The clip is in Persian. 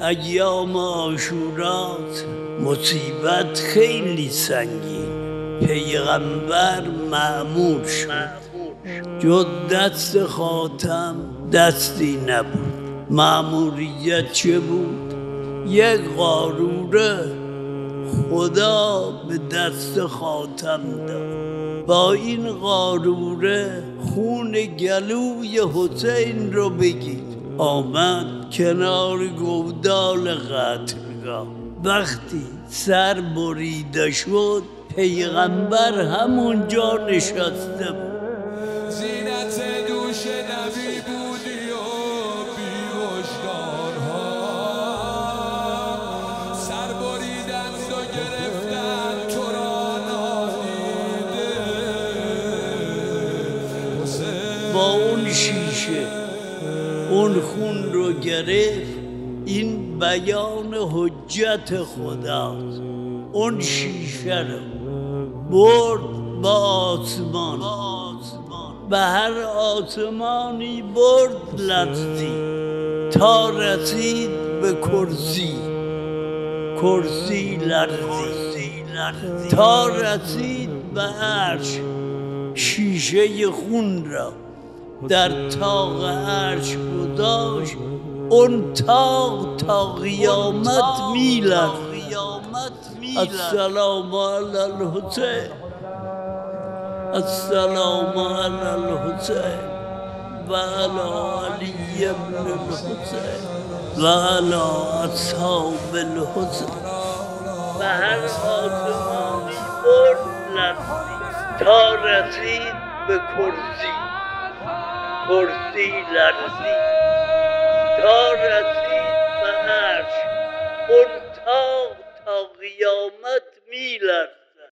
ایام عاشورات مصیبت خیلی سنگین، پیغمبر مأمور شد، جز دست خاتم دستی نبود. مأموریت چه بود؟ یک قاروره خدا به دست خاتم داد. با این قاروره خون گلوی حسین رو بگیر. آمد کنار گودال قتلگاه. وقتی سر بریده شد پیغمبر همونجا نشسته بود. زینت دوش نبی بودی و بیوشگارها سر بریدند و گرفتن تو را نادیده. با اون شیشه اون خون رو گرفت. این بیان حجت خداست. اون شیشه رو برد با آسمان، به هر آسمانی برد لرزی تا رسید به کرسی. کرسی لرزی تا رسید به عرش. شیشه خون را در طاق عرش گذاشت. اون طاق تا قیامت میلرزید. السلام علی الحسین، السلام علی الحسین و علی علی ابن الحسین و علی اصحاب الحسین. و هر آسمانی برد لرزید تا رسید به کرسی. کرسی لرزید تا رسید به عرش. اون طاق تا قیامت میلرزید.